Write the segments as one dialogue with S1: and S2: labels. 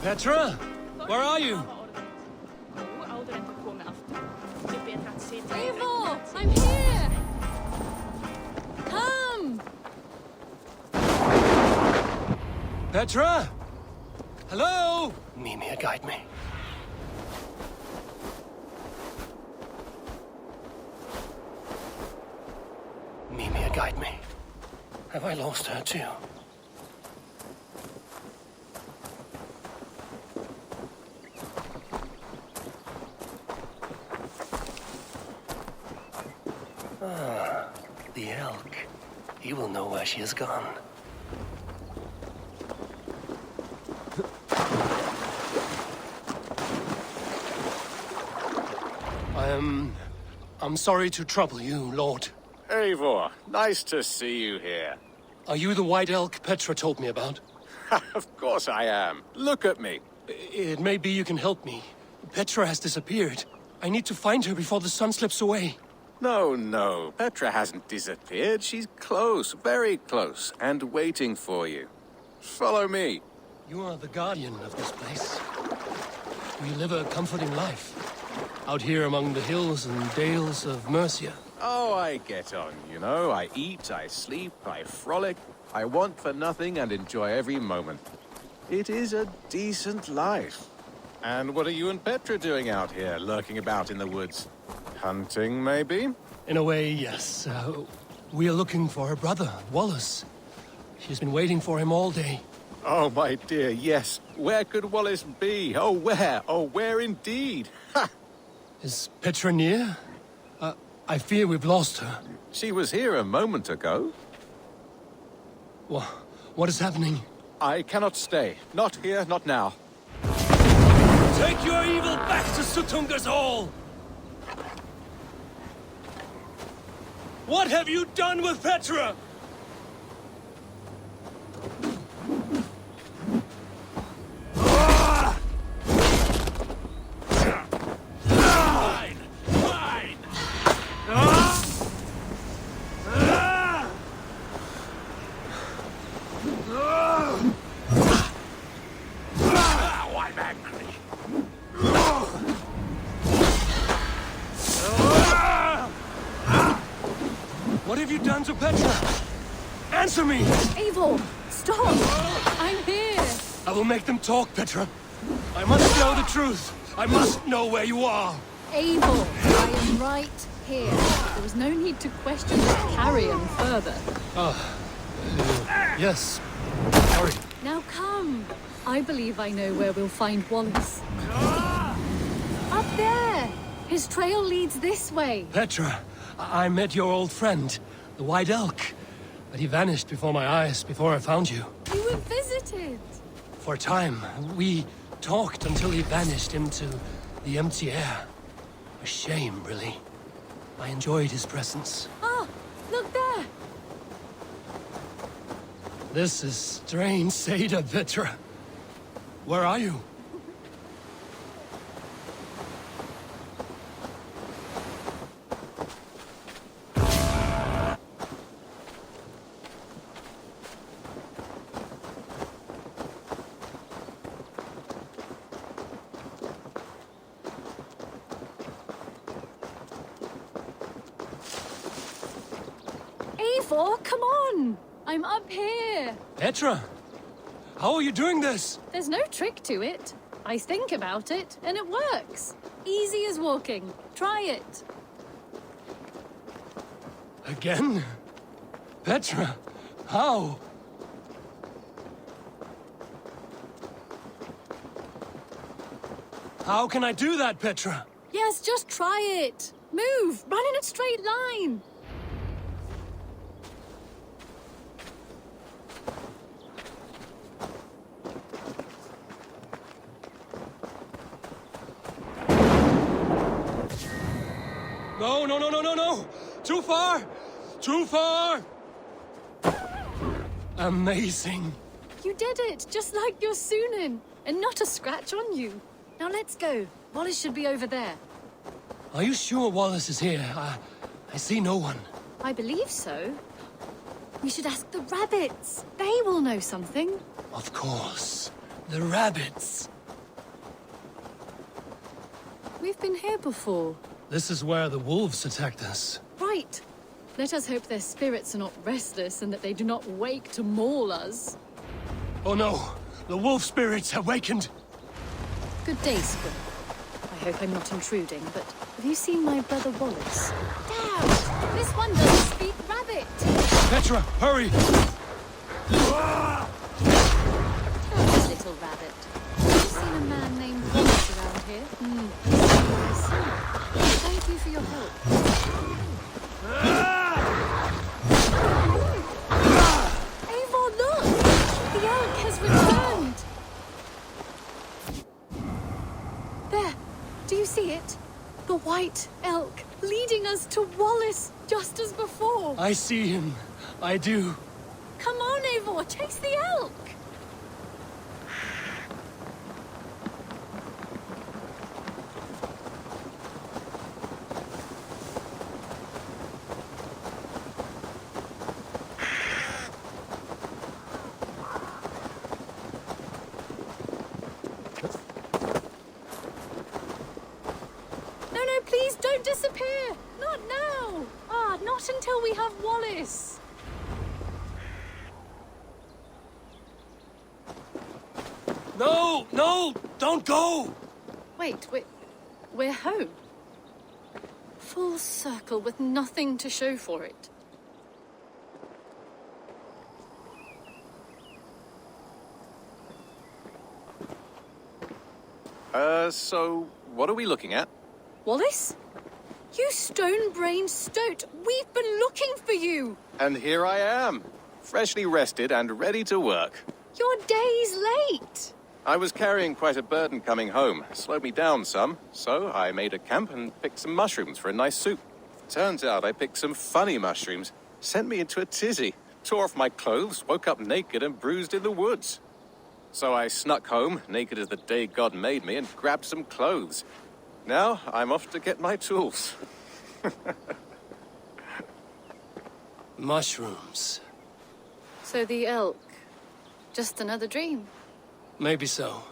S1: Petra? Where are you?
S2: Eivor! I'm here! Come!
S1: Petra? Hello?
S3: Mimir, guide me. Mimir, guide me. Have I lost her too? Ah, the elk. He will know where she has gone.
S1: I'm sorry to trouble you, Lord.
S4: Eivor, nice to see you here.
S1: Are you the white elk Petra told me about?
S4: Of course I am. Look at me.
S1: It may be you can help me. Petra has disappeared. I need to find her before the sun slips away.
S4: No. Petra hasn't disappeared. She's close, very close, and waiting for you. Follow me.
S1: You are the guardian of this place. We live a comforting life. Out here among the hills and dales of Mercia.
S4: Oh, I get on, you know. I eat, I sleep, I frolic. I want for nothing and enjoy every moment. It is a decent life. And what are you and Petra doing out here, lurking about in the woods? Hunting, maybe?
S1: In a way, yes. We are looking for her brother, Wallace. She's been waiting for him all day.
S4: Oh, my dear, yes. Where could Wallace be? Oh, where? Oh, where indeed? Ha!
S1: Is Petra near? I fear we've lost her.
S4: She was here a moment ago.
S1: What is happening?
S4: I cannot stay. Not here, not now.
S1: Take your evil back to Sutunga's Hall! What have you done with Petra? What have you done to Petra? Answer me!
S2: Eivor, stop! I'm here!
S1: I will make them talk, Petra. I must know the truth. I must know where you are.
S2: Eivor, I am right here. There was no need to question this carrion further.
S1: Yes. Sorry.
S2: Now come. I believe I know where we'll find Wallace. Up there! His trail leads this way.
S1: Petra, I met your old friend, the White Elk. But he vanished before my eyes, before I found you.
S2: You were visited.
S1: For a time, we talked until he vanished into the empty air. A shame, really. I enjoyed his presence.
S2: Ah, look there!
S1: This is strange, Seda, Petra. Where are you?
S2: Eivor, come on! I'm up here!
S1: Petra! How are you doing this?
S2: There's no trick to it. I think about it, and it works. Easy as walking. Try it.
S1: Again? Petra, how? How can I do that, Petra?
S2: Yes, just try it. Move! Run in a straight line!
S1: No! Too far! Too far! Amazing.
S2: You did it, just like your Sunan, and not a scratch on you. Now let's go. Wallace should be over there.
S1: Are you sure Wallace is here? I see no one.
S2: I believe so. We should ask the rabbits. They will know something.
S1: Of course. The rabbits.
S2: We've been here before.
S1: This is where the wolves attacked us.
S2: Right. Let us hope their spirits are not restless and that they do not wake to maul us.
S1: Oh no! The wolf spirits awakened!
S2: Good day, Squib. I hope I'm not intruding, but have you seen my brother Wallace? Dad! This one doesn't speak rabbit!
S1: Petra, hurry!
S2: Tell me, little rabbit. Have you seen a man named Wallace around here? I see. Thank you for your help. Eivor, look! The elk has returned! There! Do you see it? The white elk leading us to Wallace, just as before.
S1: I see him. I do.
S2: Come on, Eivor, chase the elk! No, please don't disappear! Not now! Not until we have Wallace!
S1: No! No! Don't go!
S2: Wait, we're home. Full circle with nothing to show for it.
S4: So what are we looking at?
S2: Wallace? You stone-brained stoat! We've been looking for you!
S4: And here I am, freshly rested and ready to work.
S2: You're days late!
S4: I was carrying quite a burden coming home. Slowed me down some, so I made a camp and picked some mushrooms for a nice soup. Turns out I picked some funny mushrooms. Sent me into a tizzy. Tore off my clothes, woke up naked and bruised in the woods. So I snuck home, naked as the day God made me, and grabbed some clothes. Now I'm off to get my tools.
S1: Mushrooms.
S2: So the elk. Just another dream.
S1: Maybe so.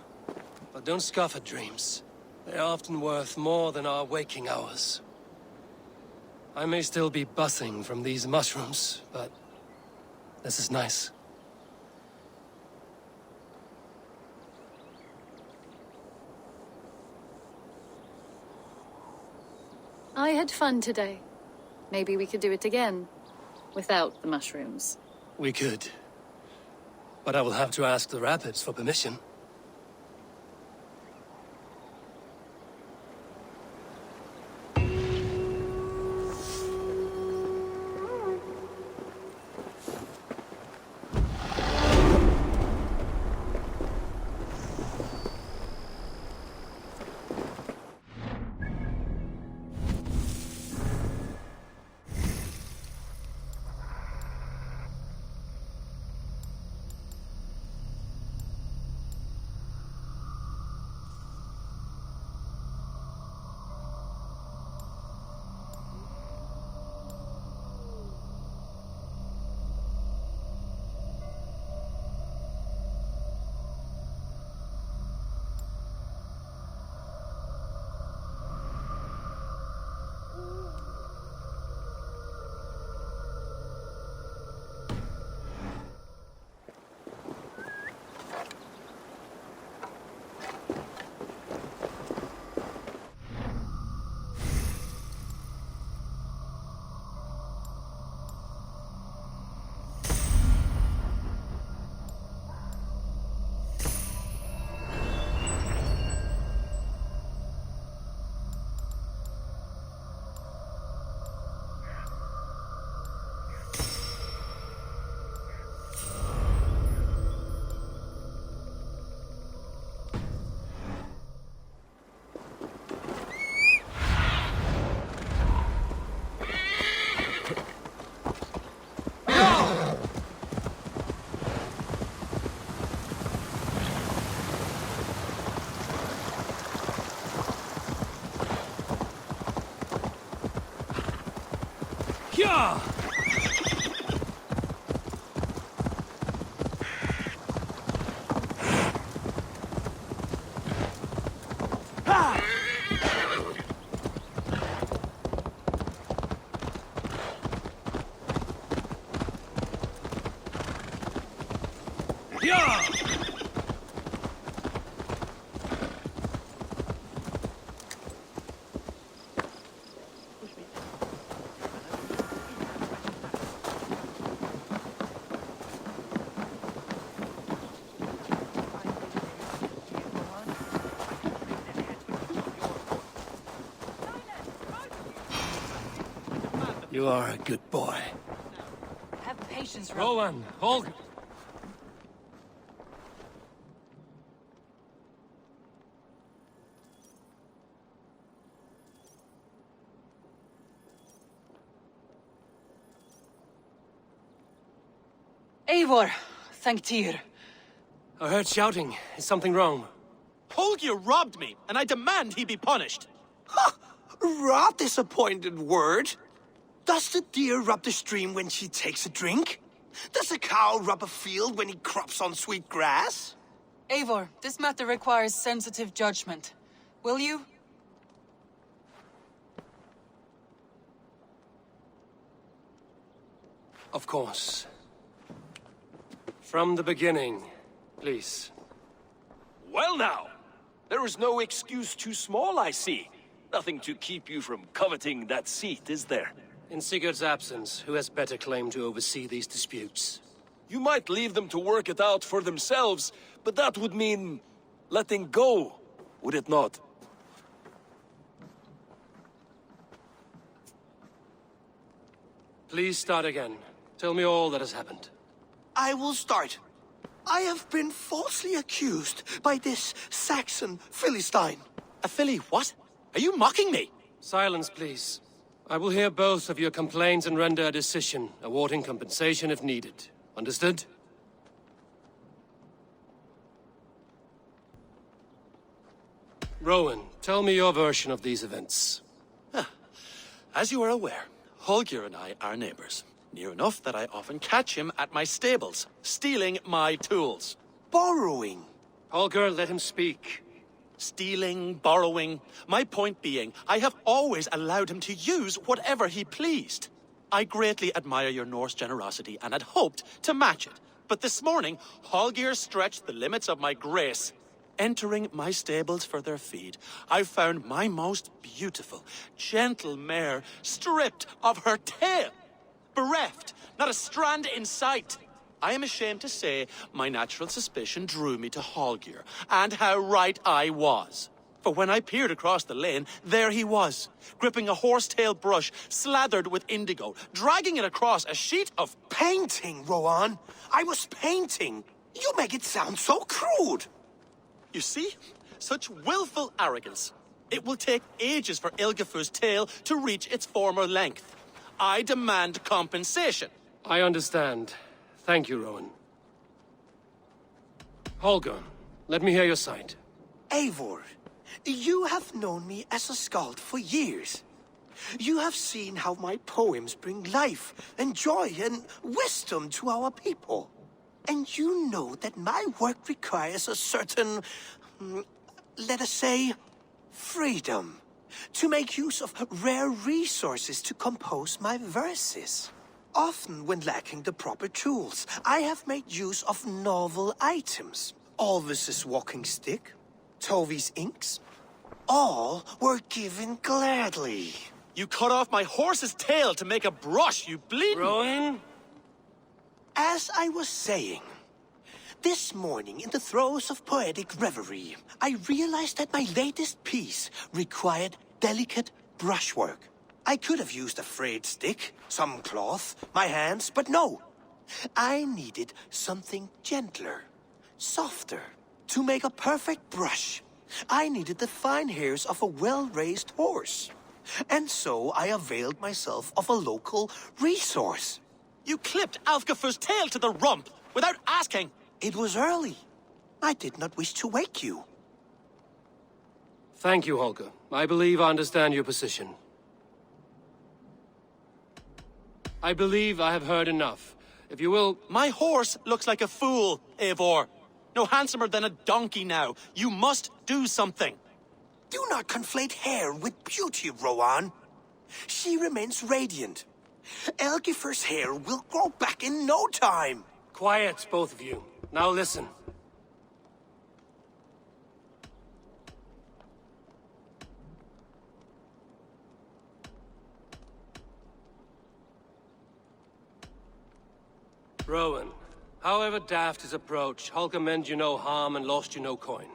S1: But don't scoff at dreams. They're often worth more than our waking hours. I may still be buzzing from these mushrooms, but this is nice.
S2: I had fun today. Maybe we could do it again. Without the mushrooms.
S1: We could. But I will have to ask the rabbits for permission.
S3: You are a good boy.
S5: Have patience,
S1: Rowan, Holger.
S5: Eivor, thank Tyr.
S1: I heard shouting. Is something wrong?
S6: Holger robbed me, and I demand he be punished.
S7: Rot is a pointed word. Does the deer rub the stream when she takes a drink? Does a cow rub a field when he crops on sweet grass?
S5: Eivor, this matter requires sensitive judgment. Will you?
S1: Of course. From the beginning, please.
S3: Well now, there is no excuse too small, I see. Nothing to keep you from coveting that seat, is there?
S1: In Sigurd's absence, who has better claim to oversee these disputes?
S3: You might leave them to work it out for themselves, but that would mean letting go, would it not?
S1: Please start again. Tell me all that has happened.
S7: I will start. I have been falsely accused by this Saxon Philistine.
S6: A filly what? Are you mocking me?
S1: Silence, please. I will hear both of your complaints and render a decision, awarding compensation if needed. Understood? Rowan, tell me your version of these events.
S6: As you are aware, Holger and I are neighbors. Near enough that I often catch him at my stables, stealing my tools.
S7: Borrowing.
S1: Holger, let him speak.
S6: Stealing, borrowing. My point being, I have always allowed him to use whatever he pleased. I greatly admire your Norse generosity and had hoped to match it. But this morning, Holger stretched the limits of my grace. Entering my stables for their feed, I found my most beautiful, gentle mare stripped of her tail. Bereft, not a strand in sight. I am ashamed to say my natural suspicion drew me to Holger, and how right I was. For when I peered across the lane, there he was, gripping a horsetail brush slathered with indigo, dragging it across a sheet of...
S7: Painting, Rowan. I was painting. You make it sound so crude.
S6: You see? Such willful arrogance. It will take ages for Ilgafur's tail to reach its former length. I demand compensation.
S1: I understand. Thank you, Rowan. Holger, let me hear your side.
S7: Eivor, you have known me as a skald for years. You have seen how my poems bring life and joy and wisdom to our people. And you know that my work requires a certain, let us say, freedom. To make use of rare resources to compose my verses. Often when lacking the proper tools, I have made use of novel items. Alvis's walking stick, Tovi's inks. All were given gladly.
S6: You cut off my horse's tail to make a brush, you bleeding...
S1: Rowan?
S7: As I was saying, this morning in the throes of poetic reverie, I realized that my latest piece required delicate brushwork. I could have used a frayed stick, some cloth, my hands, but no. I needed something gentler, softer. To make a perfect brush, I needed the fine hairs of a well-raised horse. And so I availed myself of a local resource.
S6: You clipped Alfgafur's tail to the rump without asking.
S7: It was early. I did not wish to wake you.
S1: Thank you, Holger. I believe I understand your position. I believe I have heard enough. If you will...
S6: My horse looks like a fool, Eivor. No handsomer than a donkey now. You must do something.
S7: Do not conflate hair with beauty, Rowan. She remains radiant. Elgifur's hair will grow back in no time.
S1: Quiet, both of you. Now listen. Rowan, however daft his approach, Holger meant you no harm and lost you no coin.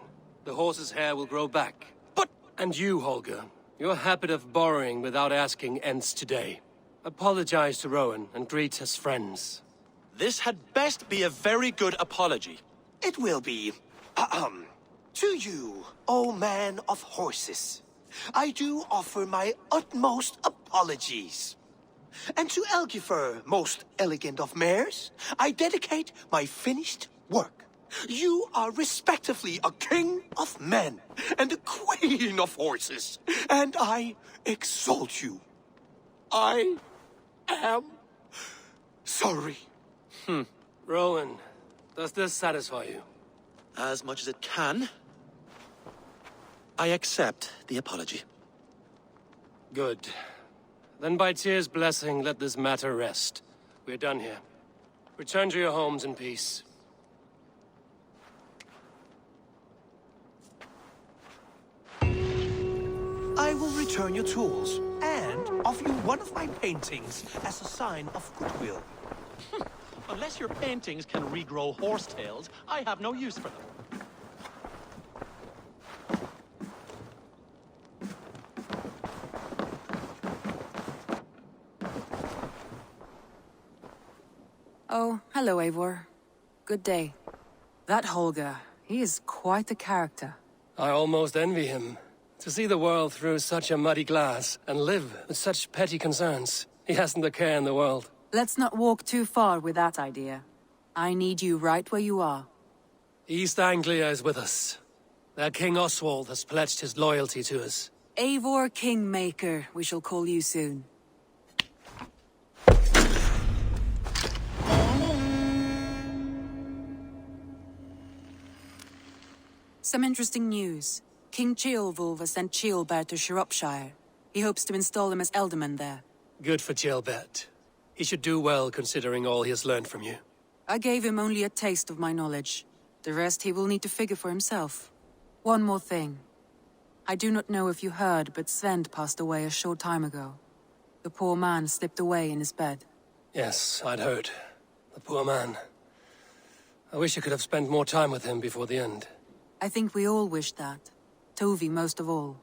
S1: The horse's hair will grow back.
S6: But
S1: And you, Holger, your habit of borrowing without asking ends today. Apologize to Rowan and greet as friends.
S6: this had best be a very good apology.
S7: It will be. To you, O man of horses, I do offer my utmost apologies. And to Elgifer, most elegant of mares, I dedicate my finished work. You are respectively a king of men and a queen of horses, and I exalt you. I am sorry.
S1: Rowan, does this satisfy you?
S6: As much as it can, I accept the apology.
S1: Good. Then by Tyr's blessing, let this matter rest. We're done here. Return to your homes in peace.
S7: I will return your tools and offer you one of my paintings as a sign of goodwill.
S6: Unless your paintings can regrow horsetails, I have no use for them.
S8: Oh, hello, Eivor. Good day. That Holger, he is quite the character.
S1: I almost envy him. To see the world through such a muddy glass and live with such petty concerns. He hasn't a care in the world.
S8: Let's not walk too far with that idea. I need you right where you are.
S1: East Anglia is with us. Their King Oswald has pledged his loyalty to us.
S8: Eivor Kingmaker, we shall call you soon. Some interesting news. King Ceolwulf has sent Ceolbert to Shropshire. He hopes to install him as Elderman there.
S1: Good for Ceolbert. He should do well considering all he has learned from you.
S8: I gave him only a taste of my knowledge. The rest he will need to figure for himself. One more thing. I do not know if you heard, but Sven passed away a short time ago. The poor man slipped away in his bed.
S1: Yes, I'd heard. The poor man. I wish I could have spent more time with him before the end.
S8: I think we all wish that. Tovi most of all.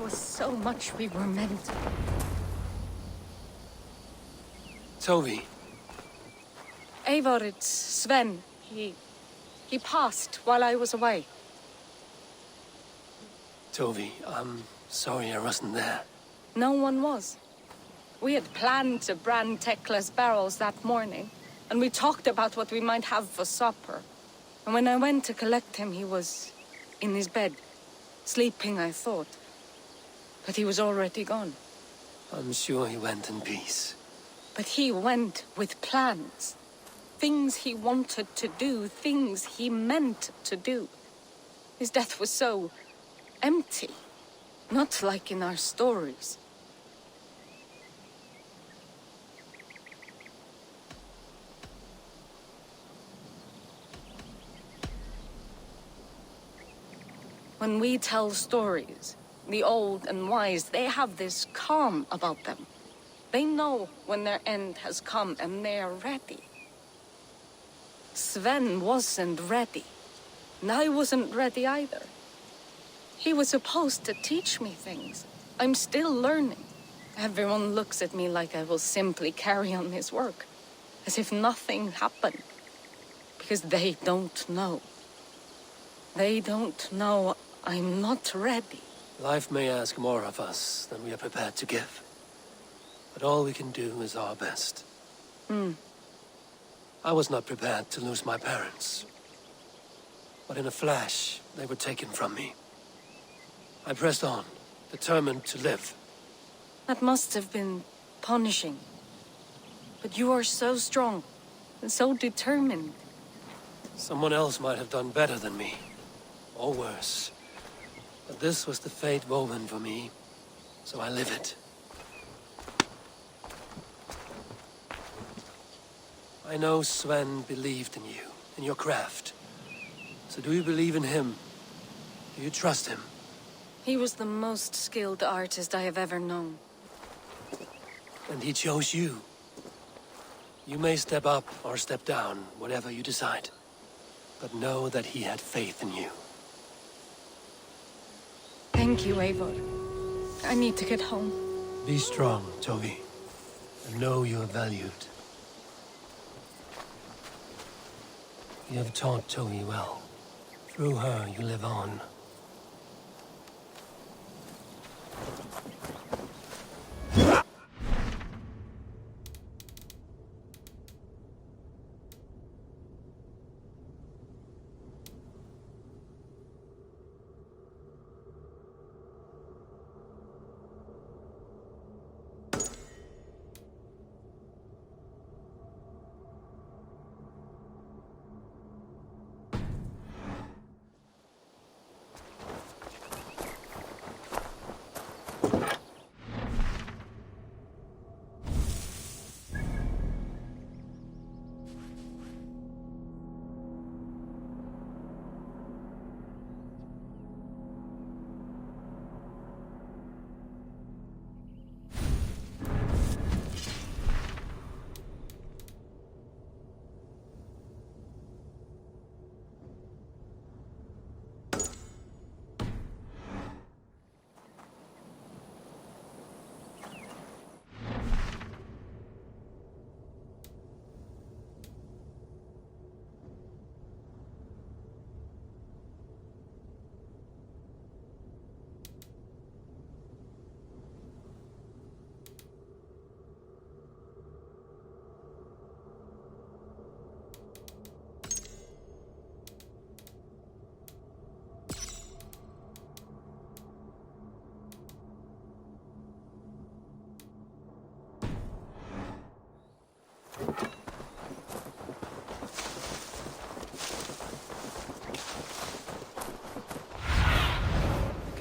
S2: was so much we were meant.
S1: Toby,
S9: Eivor, it's Sven. He passed while I was away.
S1: Toby, I'm sorry I wasn't there.
S9: No one was. We had planned to brand Tekla's barrels that morning, and we talked about what we might have for supper. And when I went to collect him, he was in his bed, sleeping, I thought. But he was already gone.
S1: I'm sure he went in peace.
S9: But he went with plans. Things he wanted to do, things he meant to do. His death was so empty, not like in our stories. When we tell stories, the old and wise, they have this calm about them. They know when their end has come and they are ready. Sven wasn't ready, and I wasn't ready either. He was supposed to teach me things. I'm still learning. Everyone looks at me like I will simply carry on his work, as if nothing happened, because they don't know. They don't know I'm not ready.
S1: Life may ask more of us than we are prepared to give. But all we can do is our best. I was not prepared to lose my parents. But in a flash, they were taken from me. I pressed on, determined to live.
S9: That must have been punishing. But you are so strong, and so determined.
S1: Someone else might have done better than me. Or worse. But this was the fate woven for me, so I live it. I know Sven believed in you, in your craft. So do you believe in him? Do you trust him?
S9: He was the most skilled artist I have ever known.
S1: And he chose you. You may step up or step down, whatever you decide. But know that he had faith in you.
S9: Thank you, Eivor. I need to get home.
S1: Be strong, Toby. And know you are valued. You have taught Toby well. Through her, you live on.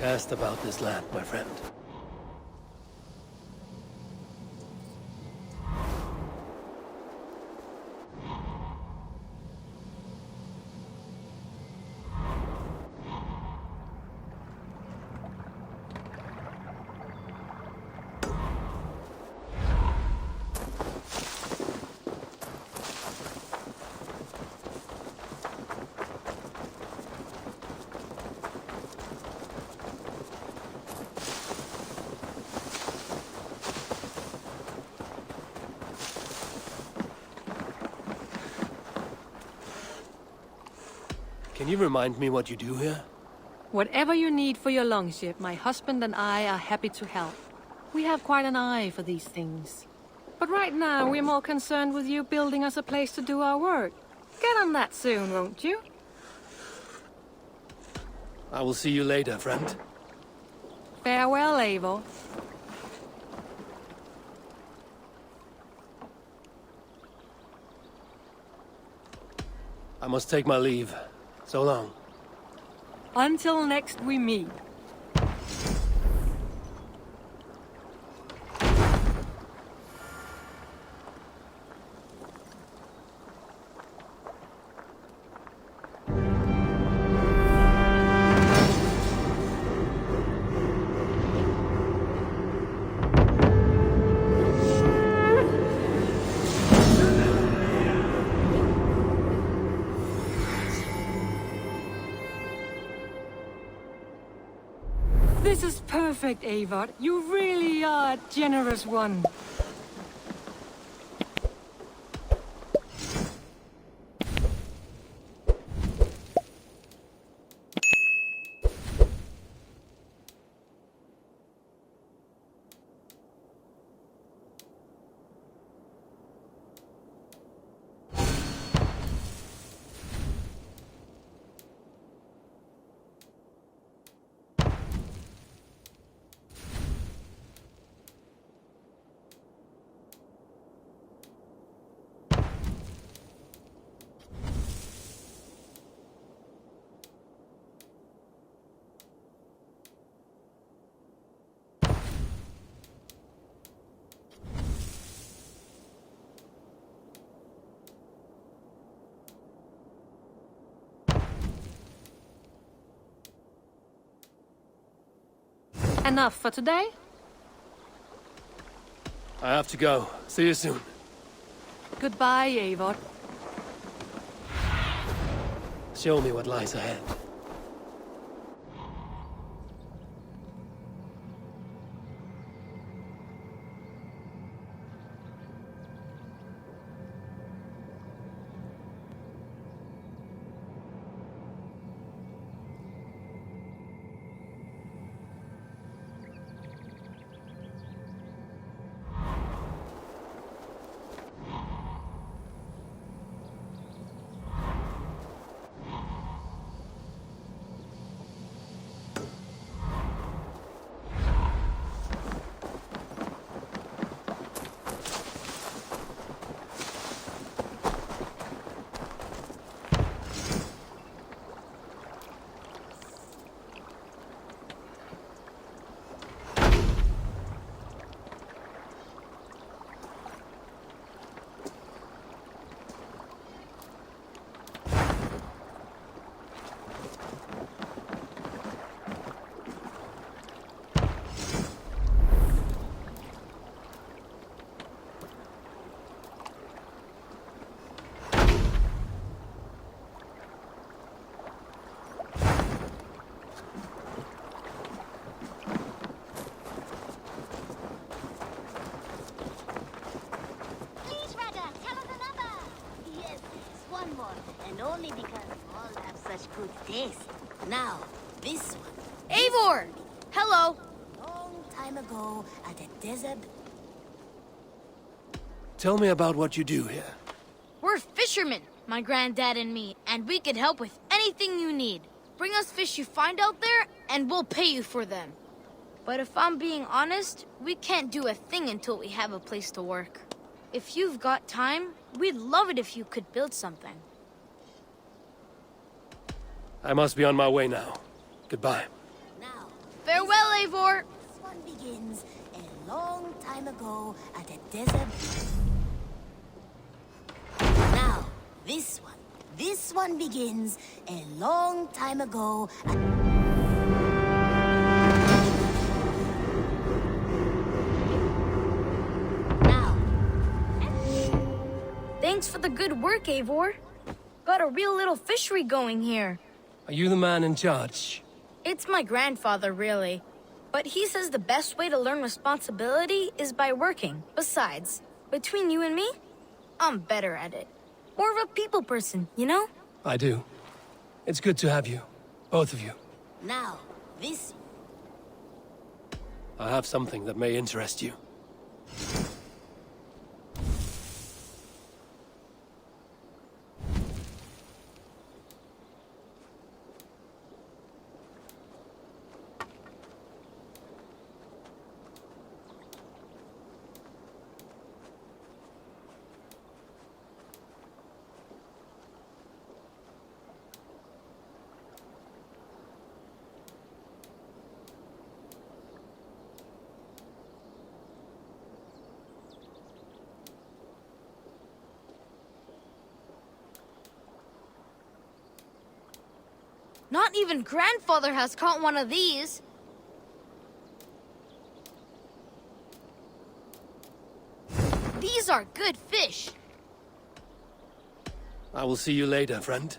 S1: Cast about this land, my friend. Can you remind me what you do here?
S10: Whatever you need for your longship, my husband and I are happy to help. We have quite an eye for these things. But right now, we're more concerned with you building us a place to do our work. Get on that soon, won't you?
S1: I will see you later, friend.
S10: Farewell, Eivor.
S1: I must take my leave. So long.
S10: Until next we meet. This is perfect, Eivor. You really are a generous one. Enough for today?
S1: I have to go. See you soon.
S10: Goodbye, Eivor.
S1: Show me what lies ahead.
S11: And only because all have such good taste. Now, this one.
S9: Eivor! Hello!
S11: Long time ago, at a desert.
S1: Tell me about what you do here.
S9: We're fishermen, my granddad and me, and we can help with anything you need. Bring us fish you find out there, and we'll pay you for them. But if I'm being honest, we can't do a thing until we have a place to work. If you've got time, we'd love it if you could build something.
S1: I must be on my way now. Goodbye.
S11: Now,
S9: Farewell, Eivor!
S11: this one begins a long time ago at a desert. Now, this one begins a long time ago at... Now.
S9: Thanks for the good work, Eivor. Got a real little fishery going here.
S1: Are you the man in charge?
S9: It's my grandfather, really. But he says the best way to learn responsibility is by working. Besides, between you and me, I'm better at it. More of a people person, you know?
S1: I do. It's good to have you. Both of you.
S11: Now, this...
S1: I have something that may interest you.
S12: Not even Grandfather has caught one of these. These are good fish.
S1: I will see you later, friend.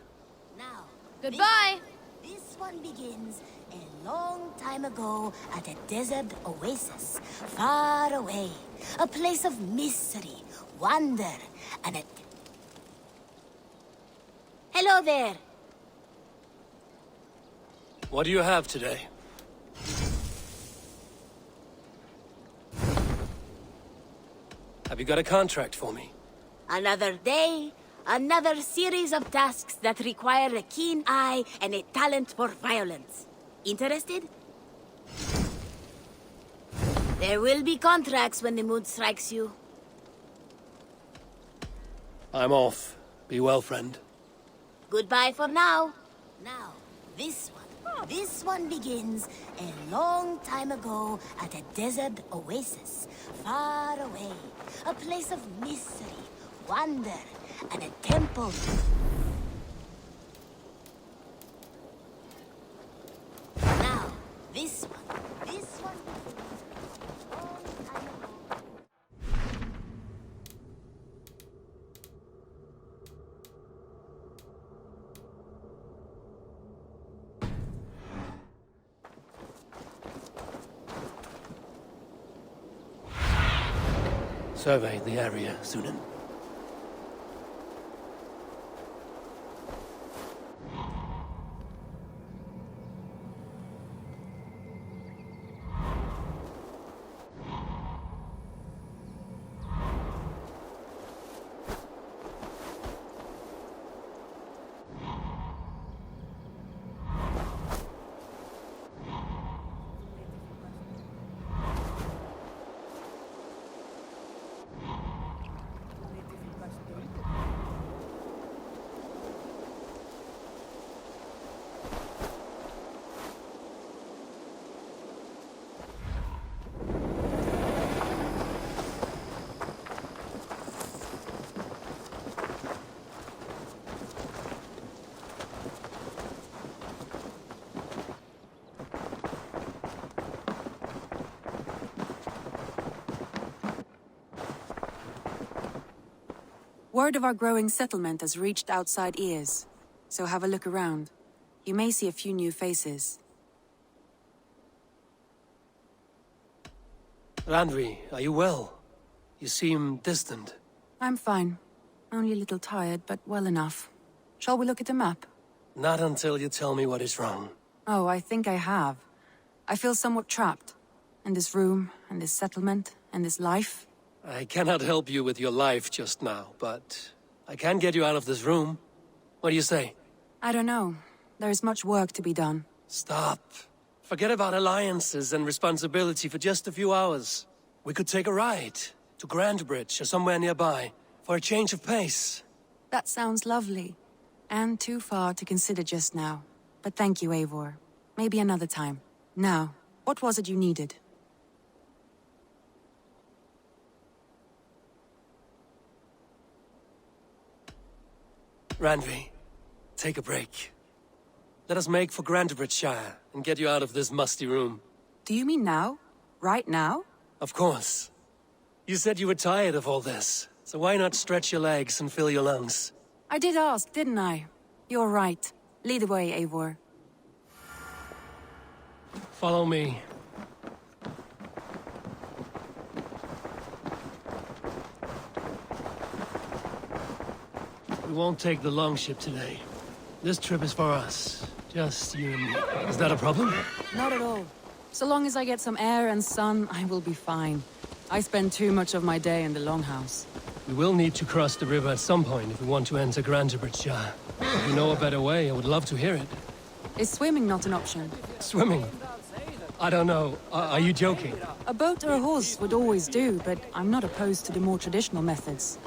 S11: Now,
S12: Goodbye.
S11: this one begins a long time ago at a desert oasis, far away. A place of mystery, wonder, and a... Hello there.
S1: What do you have today? Have you got a contract for me?
S11: Another day, another series of tasks that require a keen eye and a talent for violence. Interested? There will be contracts when the mood strikes you.
S1: I'm off. Be well, friend.
S11: Goodbye for now. Now, this one. This one begins a long time ago at a desert oasis, far away. A place of mystery, wonder, and a temple. Now, this one. This one begins a long time ago.
S1: Survey the area, Sunan.
S8: Word of our growing settlement has reached outside ears, so have a look around. You may see a few new faces.
S1: Randvi, are you well? You seem distant.
S8: I'm fine. Only a little tired, but well enough. Shall we look at the map?
S1: Not until you tell me what is wrong.
S8: Oh, I think I have. I feel somewhat trapped. In this room, and this settlement, and this life.
S1: I cannot help you with your life just now, but I can get you out of this room. What do you say?
S8: I don't know. There is much work to be done.
S1: Stop. Forget about alliances and responsibility for just a few hours. We could take a ride to Grandbridge or somewhere nearby for a change of pace.
S8: That sounds lovely. And too far to consider just now. But thank you, Eivor. Maybe another time. Now, what was it you needed?
S1: Randvi, take a break. Let us make for Grandbridgeshire and get you out of this musty room.
S8: Do you mean now? Right now?
S1: Of course. You said you were tired of all this, so why not stretch your legs and fill your lungs?
S8: I did ask, didn't I? You're right. Lead the way, Eivor.
S1: Follow me. We won't take the longship today. This trip is for us. Just you and me. Is that a problem?
S8: Not at all. So long as I get some air and sun, I will be fine. I spend too much of my day in the Longhouse.
S1: We will need to cross the river at some point if we want to enter Grantebridge. If you know a better way, I would love to hear it.
S8: Is swimming not an option?
S1: Swimming? I don't know. Are you joking?
S8: A boat or a horse would always do, but I'm not opposed to the more traditional methods.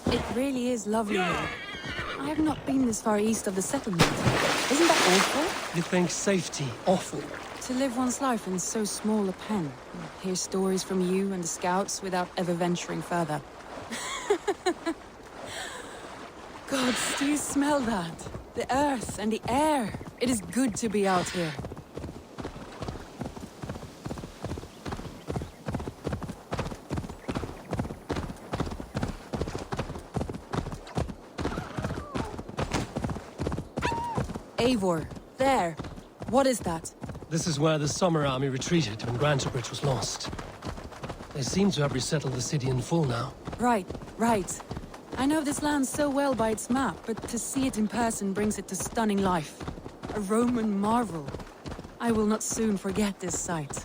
S8: It really is lovely here. I have not been this far east of the settlement. Isn't that awful?
S1: You think safety awful?
S8: To live one's life in so small a pen. Hear stories from you and the scouts without ever venturing further. Gods, do you smell that? The earth and the air. It is good to be out here. Eivor, there. What is that?
S1: This is where the Summer Army retreated when Grantebridge was lost. They seem to have resettled the city in full now.
S8: Right, right. I know this land so well by its map, but to see it in person brings it to stunning life. A Roman marvel. I will not soon forget this sight.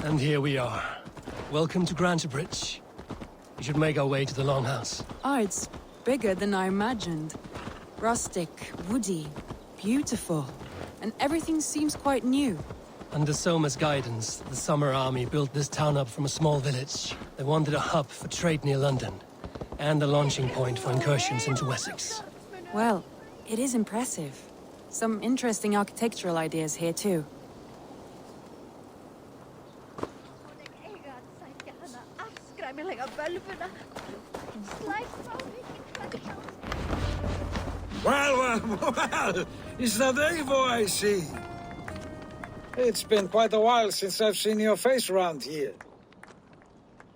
S1: And here we are. Welcome to Grantebridge. We should make our way to the Longhouse.
S8: Ah, it's bigger than I imagined. Rustic, woody, beautiful. And everything seems quite new.
S1: Under Soma's guidance, the Summer Army built this town up from a small village. They wanted a hub for trade near London, and a launching point for incursions into Wessex.
S8: Well, it is impressive. Some interesting architectural ideas here too.
S13: Well, is that Eivor I see? It's been quite a while since I've seen your face around here.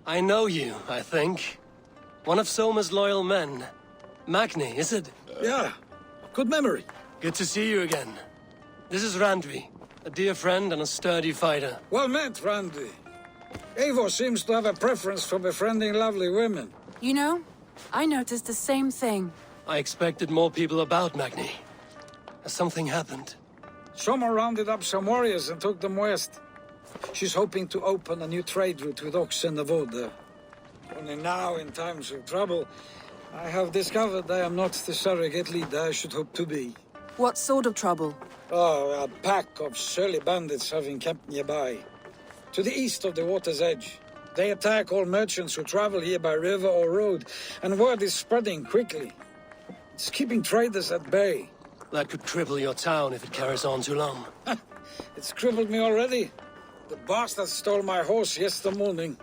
S1: I know you, I think. One of Soma's loyal men. Magni, is it?
S13: Yeah, good memory.
S1: Good to see you again. This is Randvi, a dear friend and a sturdy fighter.
S13: Well met, Randvi. Eivor seems to have a preference for befriending lovely women.
S8: You know, I noticed the same thing.
S1: I expected more people about Magni. Has something happened?
S13: Soma rounded up some warriors and took them west. She's hoping to open a new trade route with Ox and Avoda. Only now, in times of trouble, I have discovered I am not the surrogate leader I should hope to be.
S8: What sort of trouble?
S13: Oh, a pack of surly bandits have encamped nearby. To the east of the water's edge. They attack all merchants who travel here by river or road, and word is spreading quickly. It's keeping traders at bay.
S1: That could cripple your town if it carries on too long.
S13: It's crippled me already. The bastard stole my horse yesterday morning.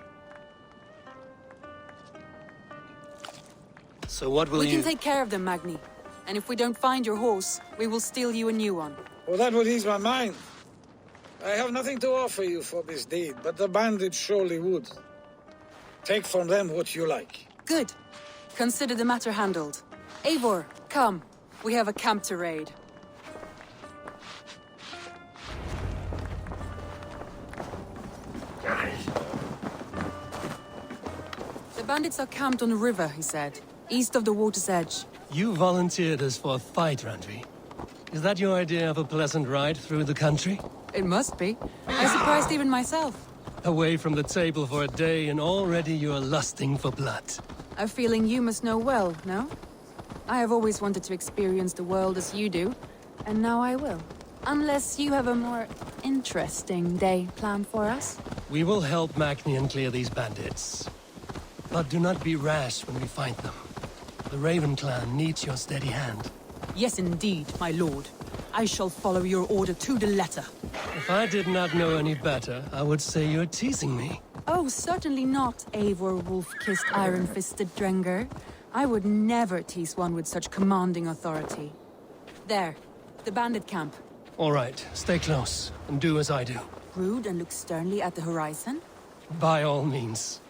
S1: So what will
S8: We
S1: you...
S8: can take care of them, Magni. And if we don't find your horse, we will steal you a new one.
S13: Well, that would ease my mind. I have nothing to offer you for this deed, but the bandits surely would. Take from them what you like.
S8: Good. Consider the matter handled. Eivor, come. We have a camp to raid. The bandits are camped on the river, he said. East of the water's edge.
S1: You volunteered us for a fight, Randvi. Is that your idea of a pleasant ride through the country?
S8: It must be. I surprised even myself.
S1: Away from the table for a day and already you are lusting for blood.
S8: A feeling you must know well, no? I have always wanted to experience the world as you do, and now I will. Unless you have a more interesting day planned for us.
S1: We will help Magnian clear these bandits. But do not be rash when we find them. The Raven clan needs your steady hand.
S8: Yes, indeed, my lord. I shall follow your order to the letter.
S1: If I did not know any better, I would say you're teasing me.
S8: Oh, certainly not, Eivor wolf-kissed iron-fisted Drenger. I would never tease one with such commanding authority. There, the bandit camp.
S1: All right, stay close, and do as I do.
S8: Brood and look sternly at the horizon?
S1: By all means.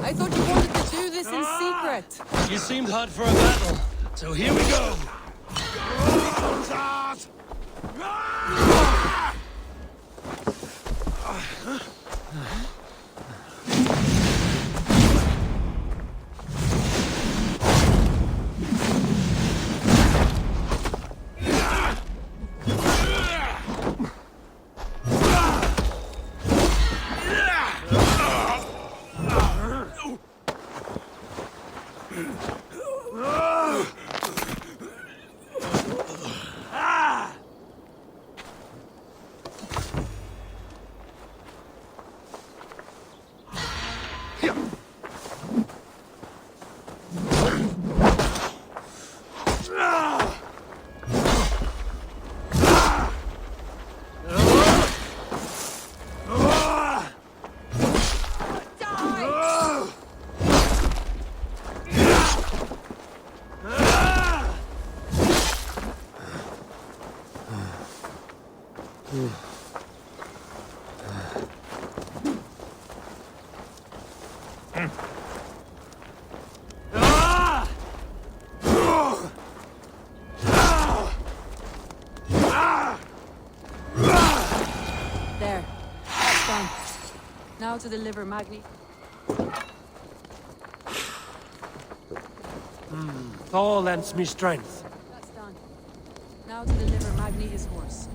S8: I thought you wanted to do this in secret.
S1: You seemed hot for a battle, so here we go.
S8: There. That's done. Now to deliver Magni.
S1: Thor lends me strength.
S8: That's done. Now to deliver Magni his horse.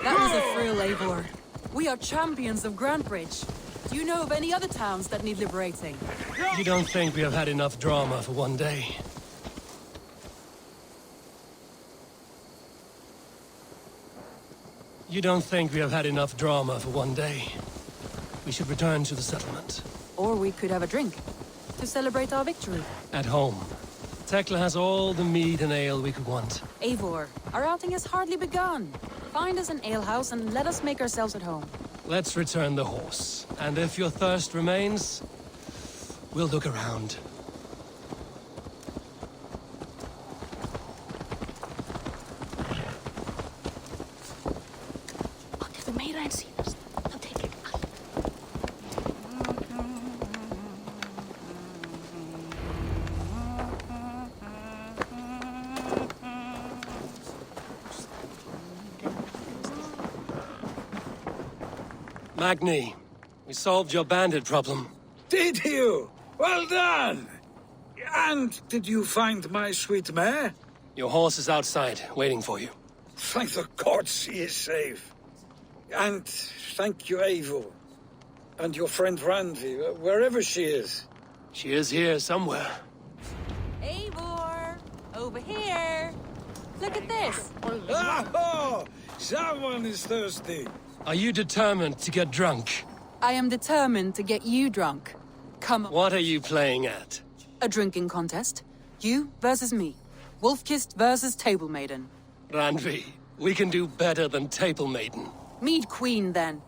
S8: That was a thrill, Eivor. We are champions of Grantbridge. Do you know of any other towns that need liberating?
S1: You don't think we have had enough drama for one day? You don't think we have had enough drama for one day? We should return to the settlement.
S8: Or we could have a drink. to celebrate our victory?
S1: At home. Tekla has all the mead and ale we could want.
S8: Eivor, our outing has hardly begun. Find us an alehouse and let us make ourselves at home.
S1: Let's return the horse. And if your thirst remains, we'll look around. Magni, we solved your bandit problem.
S13: Did you? Well done! And did you find my sweet mare?
S1: Your horse is outside, waiting for you.
S13: Thank the gods she is safe. And thank you, Eivor. And your friend Randvi, wherever she is.
S1: She is here somewhere.
S8: Eivor! Over here! Look at this!
S13: Oh! Someone is thirsty.
S1: Are you determined to get drunk?
S8: I am determined to get you drunk. Come on.
S1: What are you playing at?
S8: A drinking contest. You versus me. Wolf-kissed versus Table Maiden.
S1: Randvi, we can do better than Table Maiden.
S8: Mead Queen, then.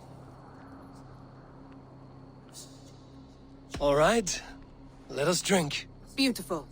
S1: All right. Let us drink.
S8: Beautiful.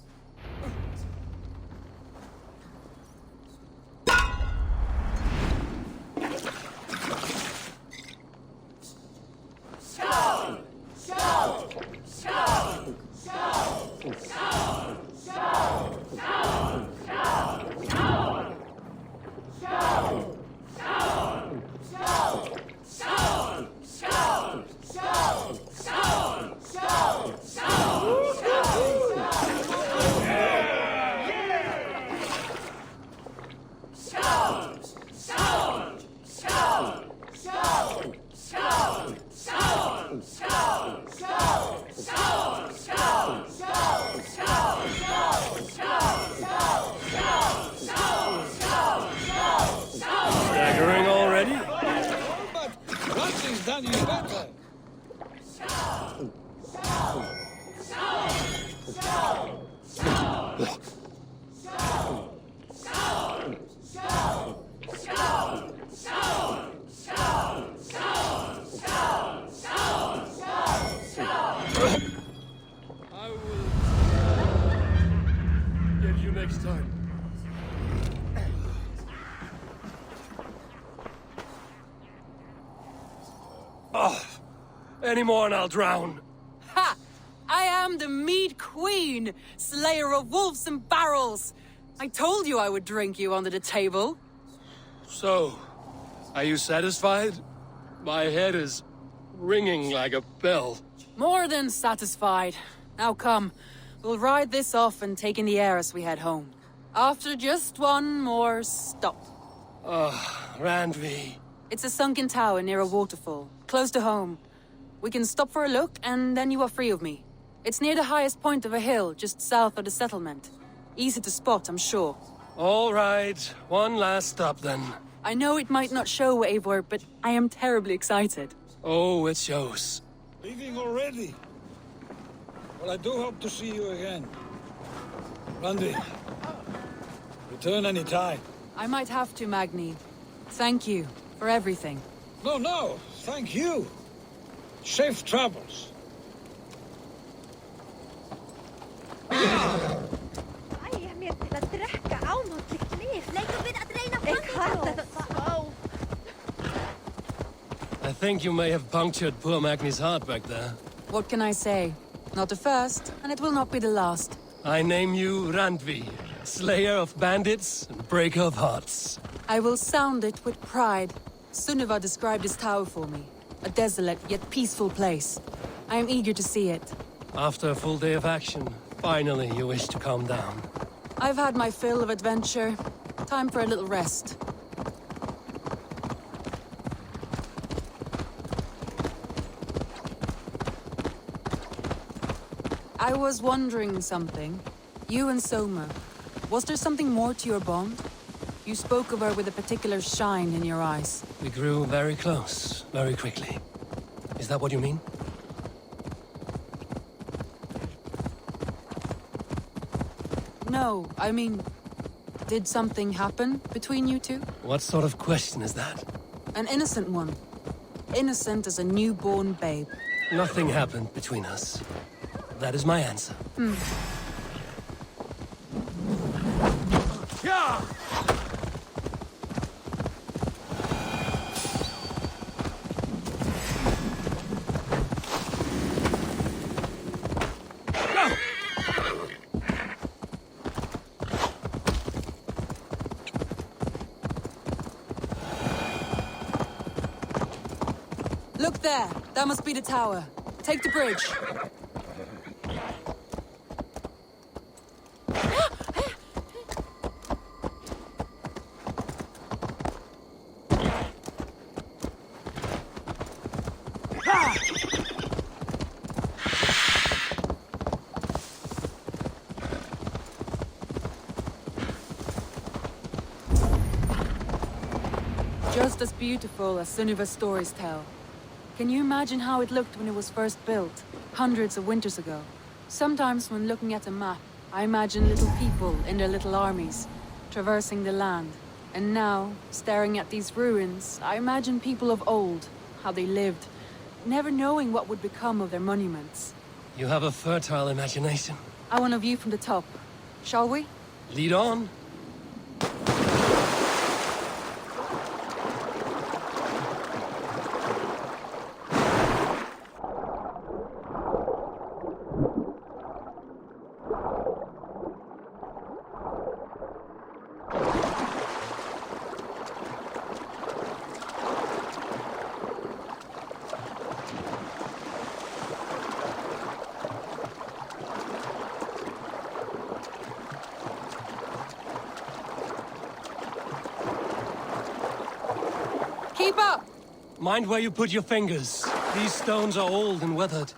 S1: Staggering already?
S13: But Randvi's done you better.
S1: I will get you next time. Oh, any more and I'll drown.
S8: Ha! I am the Mead Queen, slayer of wolves and barrels. I told you I would drink you under the table.
S1: So, are you satisfied? My head is ringing like a bell.
S8: More than satisfied. Now come, we'll ride this off and take in the air as we head home. After just one more stop.
S1: Randvi.
S8: It's a sunken tower near a waterfall, close to home. We can stop for a look, and then you are free of me. It's near the highest point of a hill, just south of the settlement. Easy to spot, I'm sure.
S1: All right, one last stop then.
S8: I know it might not show, Eivor, but I am terribly excited.
S1: Oh, it shows.
S13: Leaving already? Well, I do hope to see you again. Randvi, return any time.
S8: I might have to, Magni. Thank you for everything.
S13: No, thank you. Safe travels.
S1: I think you may have punctured poor Magni's heart back there.
S8: What can I say? Not the first, and it will not be the last.
S1: I name you Randvi, slayer of bandits and breaker of hearts.
S8: I will sound it with pride. Sunniva described this tower for me. A desolate yet peaceful place. I am eager to see it.
S1: After a full day of action, finally you wish to calm down.
S8: I've had my fill of adventure. Time for a little rest. I was wondering something. You and Soma. Was there something more to your bond? You spoke of her with a particular shine in your eyes.
S1: We grew very close, very quickly. Is that what you mean?
S8: No, I mean, did something happen between you two?
S1: What sort of question is that?
S8: An innocent one. Innocent as a newborn babe.
S1: Nothing happened between us. That is my answer.
S8: Look there! That must be the tower. Take the bridge. Just as beautiful as Sunniva's stories tell. Can you imagine how it looked when it was first built, hundreds of winters ago? Sometimes when looking at a map, I imagine little people in their little armies, traversing the land. And now, staring at these ruins, I imagine people of old, how they lived, never knowing what would become of their monuments.
S1: You have a fertile imagination.
S8: I want a view from the top. Shall we?
S1: Lead on.
S8: Keep up!
S1: Mind where you put your fingers. These stones are old and weathered.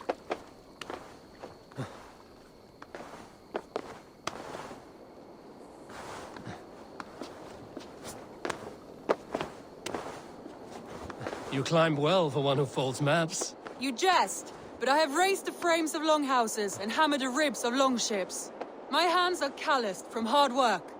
S1: You climb well for one who folds maps.
S8: You jest, but I have raised the frames of longhouses and hammered the ribs of longships. My hands are calloused from hard work.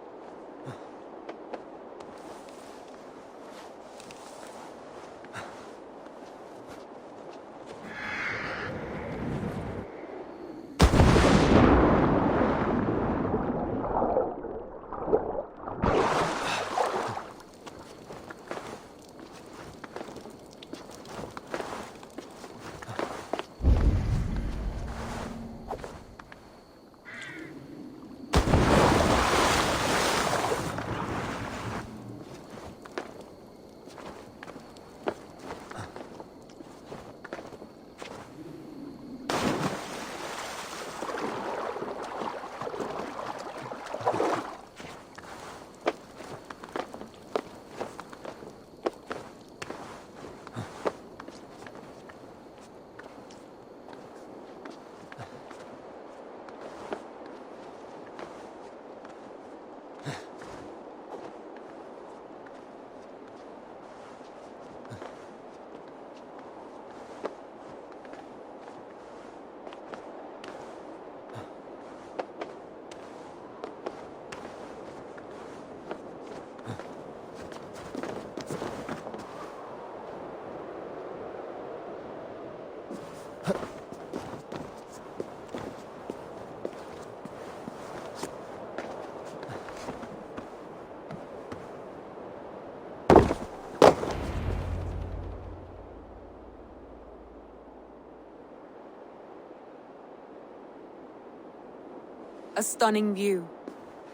S8: A stunning view.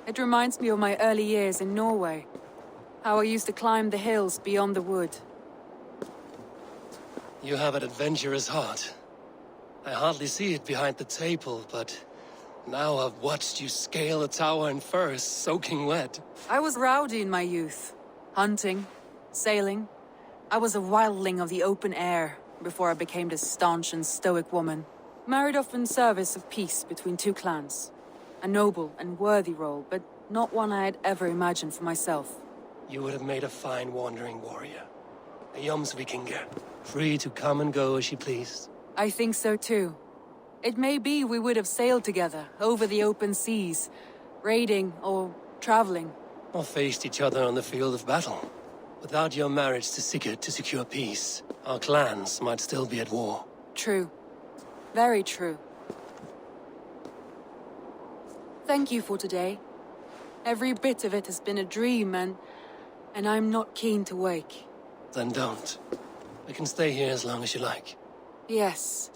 S8: It reminds me of my early years in Norway. How I used to climb the hills beyond the wood.
S1: You have an adventurous heart. I hardly see it behind the table, but now I've watched you scale a tower in furs, soaking wet.
S8: I was rowdy in my youth. Hunting, sailing. I was a wildling of the open air before I became this staunch and stoic woman. Married off in service of peace between two clans. A noble and worthy role, but not one I had ever imagined for myself.
S1: You would have made a fine wandering warrior. A Jomsvikinger, free to come and go as she pleased.
S8: I think so too. It may be we would have sailed together, over the open seas, Raiding or traveling.
S1: Or faced each other on the field of battle. Without your marriage to Sigurd to secure peace, our clans might still be at war.
S8: True. Very true. Thank you for today. Every bit of it has been a dream, and I'm not keen to wake.
S1: Then don't. I can stay here as long as you like.
S8: Yes.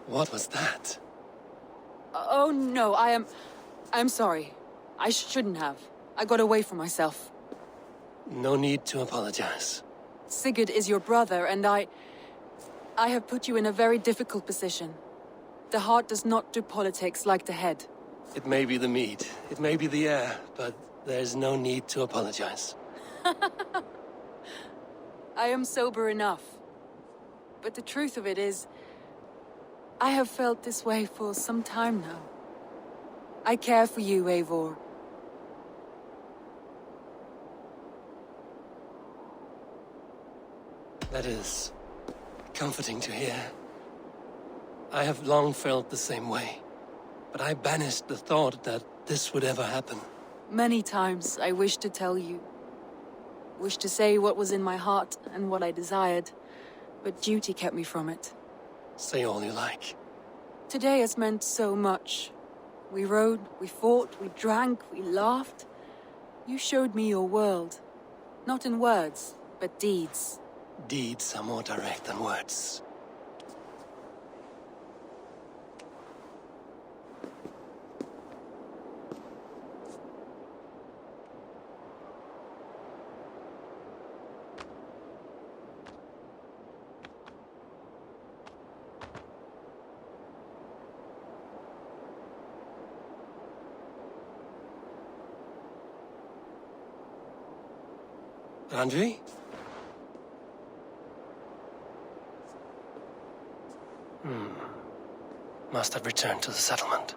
S1: What was that?
S8: Oh no, I'm sorry. I shouldn't have. I got away from myself.
S1: No need to apologize.
S8: Sigurd is your brother, and I have put you in a very difficult position. The heart does not do politics like the head.
S1: It may be the meat, it may be the air, but there's no need to apologize.
S8: I am sober enough. But the truth of it is, I have felt this way for some time now. I care for you, Eivor.
S1: That is comforting to hear. I have long felt the same way, but I banished the thought that this would ever happen.
S8: Many times I wished to tell you. Wished to say what was in my heart and what I desired, but duty kept me from it.
S1: Say all you like.
S8: Today has meant so much. We rode, we fought, we drank, we laughed. You showed me your world. Not in words, but deeds.
S1: Deeds are more direct than words. Andri? Must have returned to the settlement.